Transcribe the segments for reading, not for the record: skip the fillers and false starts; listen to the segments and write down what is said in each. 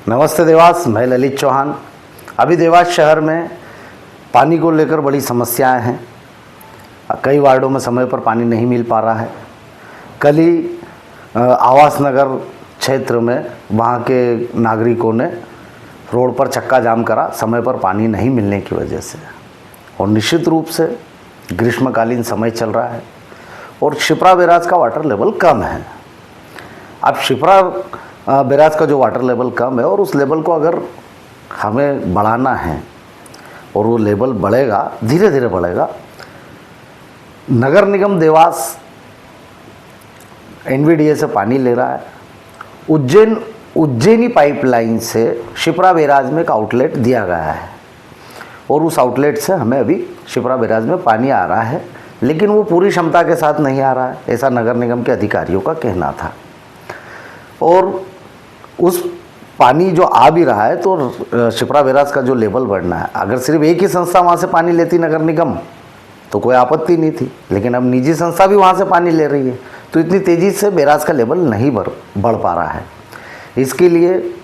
नमस्ते देवास, मैं ललित चौहान। अभी देवास शहर में पानी को लेकर बड़ी समस्याएं हैं। कई वार्डों में समय पर पानी नहीं मिल पा रहा है। कल ही आवास नगर क्षेत्र में वहाँ के नागरिकों ने रोड पर चक्का जाम करा समय पर पानी नहीं मिलने की वजह से। और निश्चित रूप से ग्रीष्मकालीन समय चल रहा है और शिप्रा बैराज का वाटर लेवल कम है। अब शिप्रा बैराज का जो वाटर लेवल कम है और उस लेवल को अगर हमें बढ़ाना है और वो लेवल बढ़ेगा, धीरे धीरे बढ़ेगा। नगर निगम देवास एनवीडीए से पानी ले रहा है। उज्जैनी पाइपलाइन से शिप्रा बैराज में एक आउटलेट दिया गया है और उस आउटलेट से हमें अभी शिप्रा बैराज में पानी आ रहा है, लेकिन वो पूरी क्षमता के साथ नहीं आ रहा है, ऐसा नगर निगम के अधिकारियों का कहना था। और उस पानी जो आ भी रहा है तो शिप्रा बैराज का जो लेवल बढ़ना है, अगर सिर्फ एक ही संस्था वहाँ से पानी लेती नगर निगम तो कोई आपत्ति नहीं थी, लेकिन अब निजी संस्था भी वहाँ से पानी ले रही है तो इतनी तेज़ी से बैराज का लेवल नहीं बढ़ पा रहा है। इसके लिए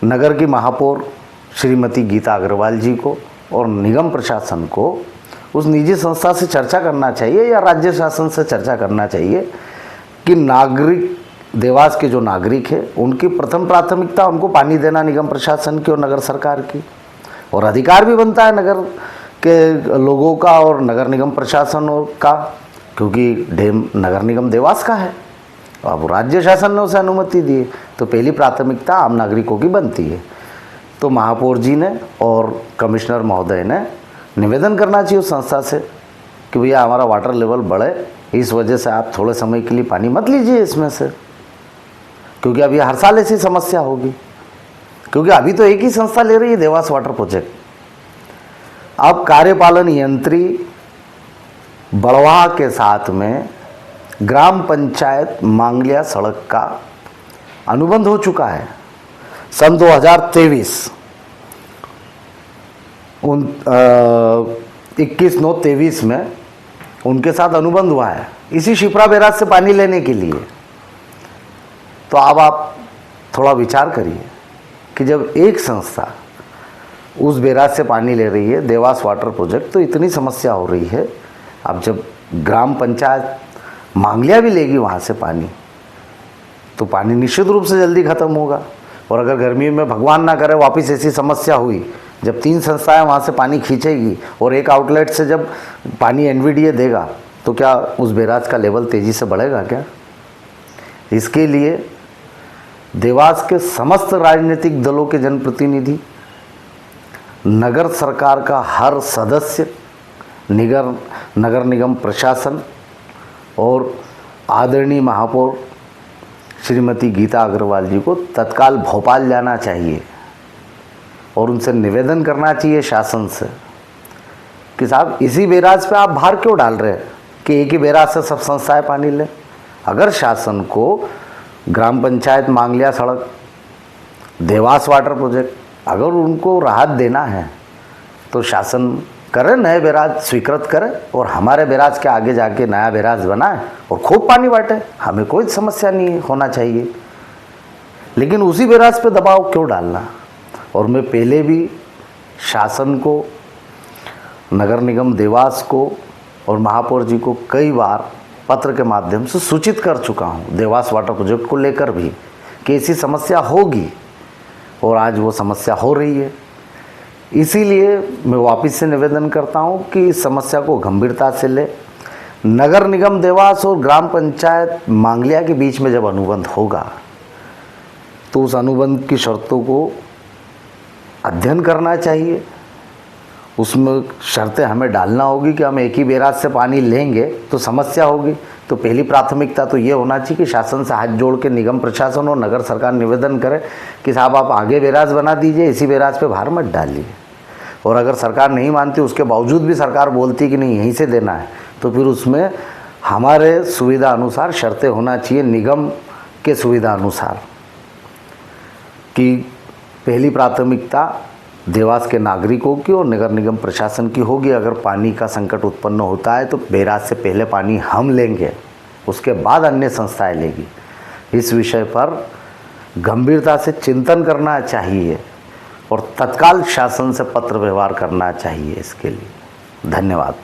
नगर की महापौर श्रीमती गीता अग्रवाल जी को और निगम प्रशासन को उस निजी संस्था से चर्चा करना चाहिए या राज्य शासन से चर्चा करना चाहिए कि नागरिक देवास के जो नागरिक है उनकी प्रथम प्राथमिकता उनको पानी देना निगम प्रशासन की और नगर सरकार की, और अधिकार भी बनता है नगर के लोगों का और नगर निगम प्रशासन का, क्योंकि डैम नगर निगम देवास का है। अब राज्य शासन ने उसे अनुमति दी तो पहली प्राथमिकता आम नागरिकों की बनती है। तो महापौर जी ने और कमिश्नर महोदय ने निवेदन करना चाहिए उस संस्था से कि भैया हमारा वाटर लेवल बढ़े, इस वजह से आप थोड़े समय के लिए पानी मत लीजिए इसमें से, क्योंकि अभी हर साल ऐसी समस्या होगी, क्योंकि अभी तो एक ही संस्था ले रही है देवास वाटर प्रोजेक्ट। अब कार्यपालन यंत्री बड़वा के साथ में ग्राम पंचायत मांगलिया सड़क का अनुबंध हो चुका है सन 2023 21/9/23 में उनके साथ अनुबंध हुआ है इसी शिप्रा बैराज से पानी लेने के लिए। तो अब आप थोड़ा विचार करिए कि जब एक संस्था उस बैराज से पानी ले रही है देवास वाटर प्रोजेक्ट, तो इतनी समस्या हो रही है। अब जब ग्राम पंचायत मांगलिया भी लेगी वहाँ से पानी तो पानी निश्चित रूप से जल्दी ख़त्म होगा। और अगर गर्मी में भगवान ना करे वापस ऐसी समस्या हुई, जब 3 संस्थाएं वहाँ से पानी खींचेगी और एक आउटलेट से जब पानी एनवीडीए देगा तो क्या उस बैराज का लेवल तेज़ी से बढ़ेगा क्या? इसके लिए देवास के समस्त राजनीतिक दलों के जनप्रतिनिधि, नगर सरकार का हर सदस्य, नगर निगम प्रशासन और आदरणीय महापौर श्रीमती गीता अग्रवाल जी को तत्काल भोपाल जाना चाहिए और उनसे निवेदन करना चाहिए शासन से कि साहब इसी बैराज पे आप भार क्यों डाल रहे हैं कि एक ही बैराज से सब संस्थाएं पानी लें। अगर शासन को ग्राम पंचायत मांगलिया सड़क, देवास वाटर प्रोजेक्ट अगर उनको राहत देना है तो शासन करे, नए बैराज स्वीकृत करे और हमारे बैराज के आगे जाके नया बैराज बनाए और खूब पानी बांटे, हमें कोई समस्या नहीं होना चाहिए। लेकिन उसी बैराज पे दबाव क्यों डालना? और मैं पहले भी शासन को, नगर निगम देवास को और महापौर जी को कई बार पत्र के माध्यम से सूचित कर चुका हूँ देवास वाटर प्रोजेक्ट को लेकर भी कि ऐसी समस्या होगी, और आज वो समस्या हो रही है। इसीलिए मैं वापस से निवेदन करता हूँ कि इस समस्या को गंभीरता से ले। नगर निगम देवास और ग्राम पंचायत मांगलिया के बीच में जब अनुबंध होगा तो उस अनुबंध की शर्तों को अध्ययन करना चाहिए। उसमें शर्तें हमें डालना होगी कि हम एक ही बैराज से पानी लेंगे तो समस्या होगी। तो पहली प्राथमिकता तो ये होना चाहिए कि शासन से हाथ जोड़ के निगम प्रशासन और नगर सरकार निवेदन करे कि साहब आप आगे बैराज बना दीजिए, इसी बैराज पे भार मत डालिए। और अगर सरकार नहीं मानती, उसके बावजूद भी सरकार बोलती कि नहीं यहीं से देना है, तो फिर उसमें हमारे सुविधा अनुसार शर्तें होना चाहिए, निगम के सुविधा अनुसार, कि पहली प्राथमिकता देवास के नागरिकों की और नगर निगम प्रशासन की होगी। अगर पानी का संकट उत्पन्न होता है तो बैराज से पहले पानी हम लेंगे, उसके बाद अन्य संस्थाएं लेगी। इस विषय पर गंभीरता से चिंतन करना चाहिए और तत्काल शासन से पत्र व्यवहार करना चाहिए। इसके लिए धन्यवाद।